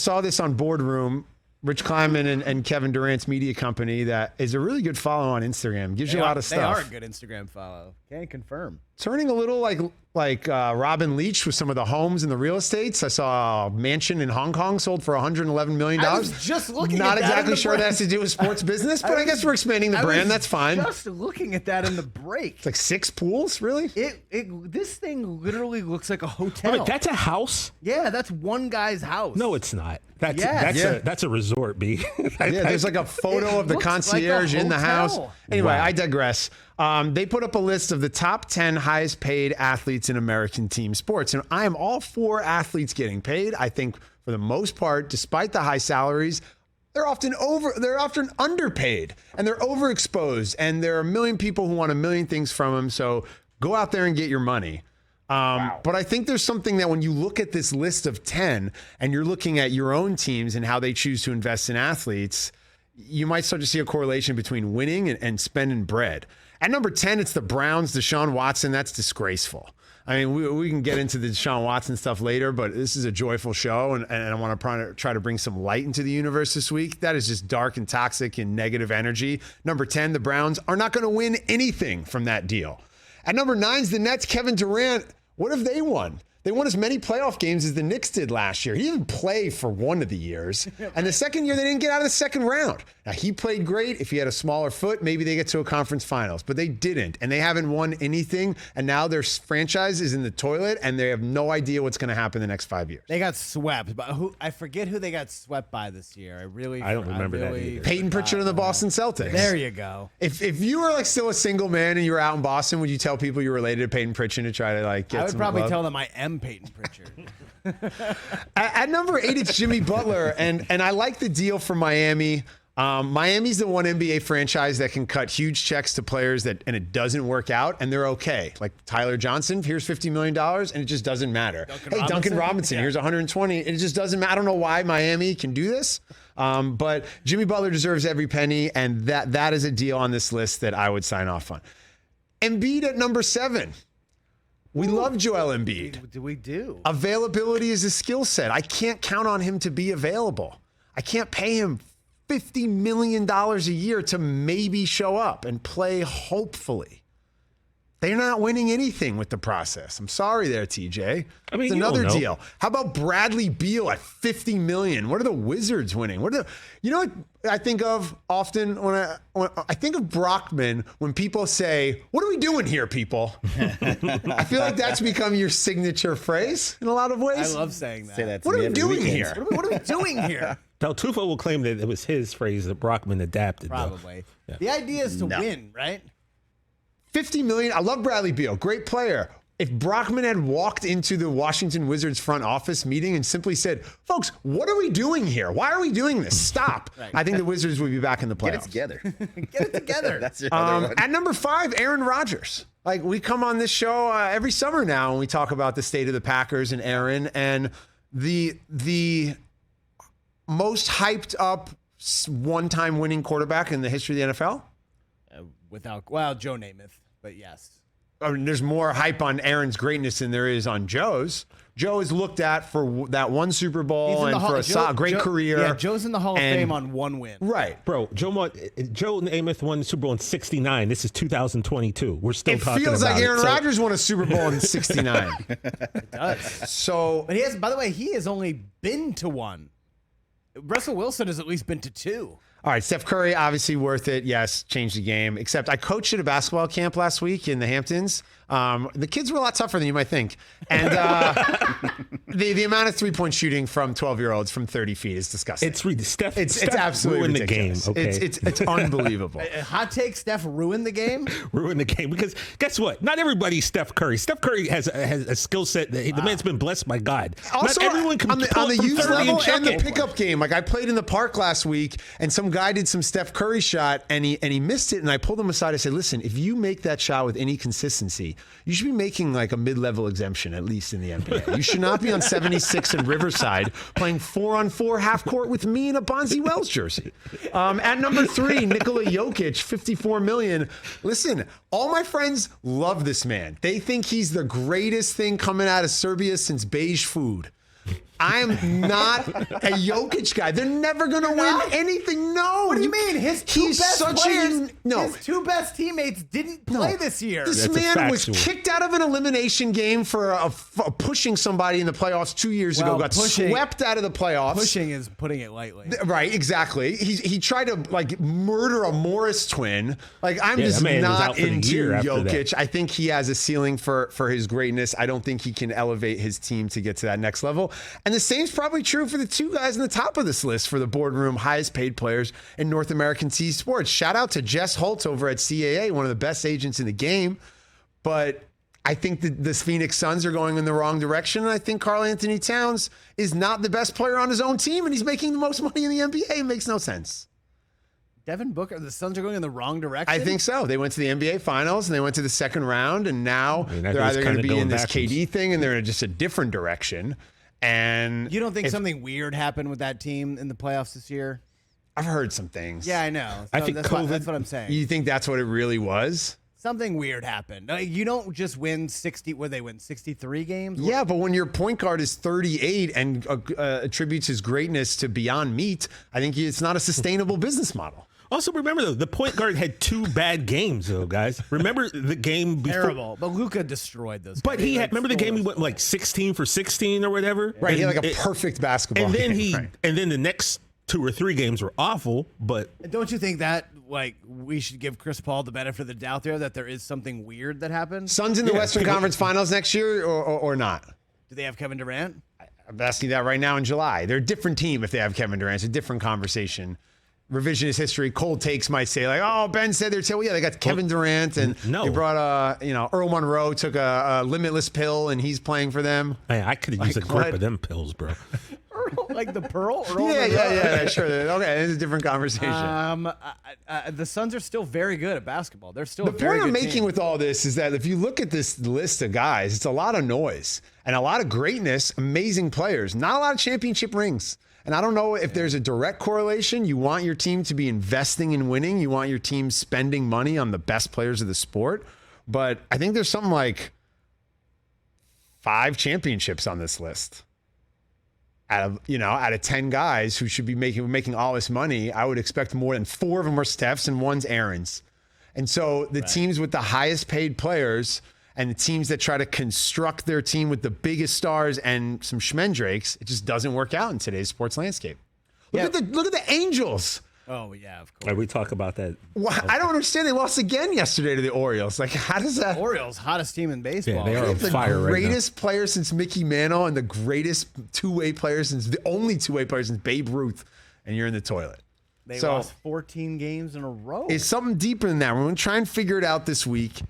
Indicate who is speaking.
Speaker 1: saw this on Boardroom. Rich Kleiman and Kevin Durant's media company that is a really good follow on Instagram. Gives you a lot of stuff.
Speaker 2: They are a good Instagram follow. Can't confirm.
Speaker 1: Turning a little like Robin Leach with some of the homes and the real estates. I saw a mansion in Hong Kong sold for $111 million.
Speaker 2: I was just looking
Speaker 1: Not
Speaker 2: at that
Speaker 1: exactly sure that has to do with sports business, but I guess we're expanding the brand. That's fine.
Speaker 2: Just looking at that in the break.
Speaker 1: It's like 6 pools, really?
Speaker 2: This thing literally looks like a hotel.
Speaker 3: Wait, that's a house?
Speaker 2: Yeah, that's one guy's house.
Speaker 3: No, it's not. That's a resort, B.
Speaker 1: There's like a photo of the concierge in the house. Anyway, I digress. They put up a list of the top 10 highest paid athletes in American team sports. And I am all for athletes getting paid. I think for the most part, despite the high salaries, they're often underpaid and they're overexposed. And there are a million people who want a million things from them. So go out there and get your money. But I think there's something that when you look at this list of 10 and you're looking at your own teams and how they choose to invest in athletes, you might start to see a correlation between winning and spending bread. At number 10, it's the Browns, Deshaun Watson. That's disgraceful. I mean, we can get into the Deshaun Watson stuff later, but this is a joyful show, and I want to try to bring some light into the universe this week. That is just dark and toxic and negative energy. Number 10, the Browns are not going to win anything from that deal. At number 9 is the Nets, Kevin Durant. What have they won? They won as many playoff games as the Knicks did last year. He didn't play for one of the years. And the second year, they didn't get out of the second round. Now, he played great. If he had a smaller foot, maybe they get to a conference finals. But they didn't. And they haven't won anything. And now their franchise is in the toilet, and they have no idea what's going to happen the next 5 years.
Speaker 2: They got swept. But I forget who they got swept by this year. I don't remember that either.
Speaker 1: Peyton Pritchard and the Boston Celtics.
Speaker 2: There you go.
Speaker 1: If you were like still a single man and you were out in Boston, would you tell people you're related to Peyton Pritchard to try to like get some
Speaker 2: I would probably
Speaker 1: love?
Speaker 2: tell them I am Peyton Pritchard.
Speaker 1: At number 8, it's Jimmy Butler, and I like the deal for Miami. Miami's the one NBA franchise that can cut huge checks to players and it doesn't work out, and they're okay. Like Tyler Johnson, here's $50 million, and it just doesn't matter. Duncan Robinson, here's 120. It just doesn't matter. I don't know why Miami can do this, but Jimmy Butler deserves every penny, and that is a deal on this list that I would sign off on. Embiid at number 7. We love Joel Embiid.
Speaker 2: We do.
Speaker 1: Availability is a skill set. I can't count on him to be available. I can't pay him $50 million a year to maybe show up and play hopefully. They're not winning anything with the process. I'm sorry there, TJ. I mean, it's another deal. How about Bradley Beal at $50 million? What are the Wizards winning? You know what I think of often when I think of Brockman when people say, "What are we doing here, people?" I feel like that's become your signature phrase in a lot of ways.
Speaker 2: I love saying that.
Speaker 4: Say that to
Speaker 1: What
Speaker 4: me
Speaker 1: are we
Speaker 4: every
Speaker 1: doing
Speaker 4: weekend.
Speaker 1: here?
Speaker 2: What are we doing here?
Speaker 3: Del Tufo will claim that it was his phrase that Brockman adapted.
Speaker 2: Probably.
Speaker 3: Yeah.
Speaker 2: The idea is to win, right?
Speaker 1: $50 million. I love Bradley Beal. Great player. If Brockman had walked into the Washington Wizards front office meeting and simply said, "Folks, what are we doing here? Why are we doing this? Stop."
Speaker 2: Right.
Speaker 1: I think the Wizards would be back in the playoffs.
Speaker 4: Get it together.
Speaker 2: Get it together.
Speaker 4: That's your other one.
Speaker 1: At number 5, Aaron Rodgers. Like, we come on this show every summer now and we talk about the state of the Packers and Aaron, and the most hyped up one-time winning quarterback in the history of the NFL?
Speaker 2: Joe Namath, but yes.
Speaker 1: I mean, there's more hype on Aaron's greatness than there is on Joe's. Joe is looked at for that one Super Bowl and for a great career.
Speaker 2: Yeah, Joe's in the Hall of Fame on one win.
Speaker 1: Right.
Speaker 3: Bro, Joe Namath won the Super Bowl in 69. This is 2022. We're still talking about it.
Speaker 1: It feels like Aaron Rodgers won a Super Bowl in 69.
Speaker 2: It does.
Speaker 1: So,
Speaker 2: but by the way, he has only been to one. Russell Wilson has at least been to 2.
Speaker 1: All right, Steph Curry, obviously worth it. Yes, changed the game. Except I coached at a basketball camp last week in the Hamptons. The kids were a lot tougher than you might think. And the amount of three-point shooting from 12-year-olds from 30 feet is disgusting.
Speaker 3: Steph
Speaker 1: absolutely
Speaker 3: ruined
Speaker 1: ridiculous.
Speaker 3: the game. Okay?
Speaker 1: It's unbelievable.
Speaker 2: Hot take, Steph ruined the game?
Speaker 3: Ruined the game. Because guess what? Not everybody's Steph Curry. Steph Curry has a skill set. The man's been blessed by God.
Speaker 1: Also,
Speaker 3: not everyone can
Speaker 1: on the
Speaker 3: pull up from
Speaker 1: youth
Speaker 3: 30
Speaker 1: level and the
Speaker 3: it.
Speaker 1: pickup game. Like, I played in the park last week, and some guy did some Steph Curry shot, and he missed it, and I pulled him aside. I said, "Listen, if you make that shot with any consistency, you should be making like a mid-level exemption, at least in the NBA. You should not be on 76 in Riverside playing 4-on-4 half court with me in a Bonzi Wells jersey." At number 3, Nikola Jokic, $54 million. Listen, all my friends love this man. They think he's the greatest thing coming out of Serbia since beige food. I'm not a Jokic guy. They're never going to win anything. No.
Speaker 2: What do you mean? His two best teammates didn't play this year.
Speaker 1: This man was kicked out of an elimination game for pushing somebody in the playoffs 2 years ago. Got swept out of the playoffs.
Speaker 2: Pushing is putting it lightly.
Speaker 1: Right, exactly. He tried to murder a Morris twin. I'm just not into Jokic. I think he has a ceiling for his greatness. I don't think he can elevate his team to get to that next level. And the same's probably true for the two guys on the top of this list for the boardroom highest paid players in North American team sports. Shout out to Jess Holtz over at CAA, one of the best agents in the game. But I think that the Phoenix Suns are going in the wrong direction. And I think Karl Anthony Towns is not the best player on his own team, and he's making the most money in the NBA. It makes no sense.
Speaker 2: Devin Booker, the Suns are going in the wrong direction?
Speaker 1: I think so. They went to the NBA Finals, and they went to the second round, and now they're either going to be in this KD thing, and they're in just a different direction. And
Speaker 2: you don't think something weird happened with that team in the playoffs this year?
Speaker 1: I've heard some things.
Speaker 2: Yeah, I know. So
Speaker 3: I think
Speaker 2: that's what I'm saying.
Speaker 1: You think that's what it really was?
Speaker 2: Something weird happened. You don't just win 60. What, they win 63 games?
Speaker 1: Yeah, but when your point guard is 38 and attributes his greatness to beyond meat, I think it's not a sustainable business model.
Speaker 3: Also, remember, though, the point guard had 2 bad games, though, guys. Remember the game before?
Speaker 2: Terrible. But Luka destroyed those.
Speaker 3: But he had, remember the game he went 16 for 16 or whatever?
Speaker 1: Right, he had a perfect basketball
Speaker 3: game. And then the next 2 or 3 games were awful, but...
Speaker 2: Don't you think that, we should give Chris Paul the benefit of the doubt there, that there is something weird that happened?
Speaker 1: Suns in the Western Conference Finals next year or not?
Speaker 2: Do they have Kevin Durant?
Speaker 1: I'm asking that right now in July. They're a different team if they have Kevin Durant. It's a different conversation. Revisionist history, cold takes might say Ben said they're they got Kevin Durant and they brought Earl Monroe took a limitless pill and he's playing for them.
Speaker 3: Hey, I could have used a grip of them pills, bro.
Speaker 2: Like the Pearl?
Speaker 1: Yeah, sure. Okay, it's a different conversation.
Speaker 2: The Suns are still very good at basketball. They're still
Speaker 1: the point I'm making with all this is that if you look at this list of guys, it's a lot of noise and a lot of greatness, amazing players, not a lot of championship rings. And I don't know if there's a direct correlation. You want your team to be investing in winning. You want your team spending money on the best players of the sport. But I think there's something like 5 championships on this list. Out of 10 guys who should be making all this money, I would expect more than 4 of them are Steph's and 1's Aaron's. And so the teams with the highest paid players and the teams that try to construct their team with the biggest stars and some schmendrakes, it just doesn't work out in today's sports landscape. Look at the Angels.
Speaker 2: Oh, yeah, of course.
Speaker 3: Right, we talk about that.
Speaker 1: Well, I don't understand. They lost again yesterday to the Orioles. How does that...
Speaker 2: Orioles, hottest team in baseball.
Speaker 3: Yeah, they are on fire right now.
Speaker 1: The greatest player since Mickey Mantle and the greatest two-way player the only two-way player since Babe Ruth, and you're in the toilet.
Speaker 2: They lost 14 games in a row.
Speaker 1: It's something deeper than that. We're going to try and figure it out this week.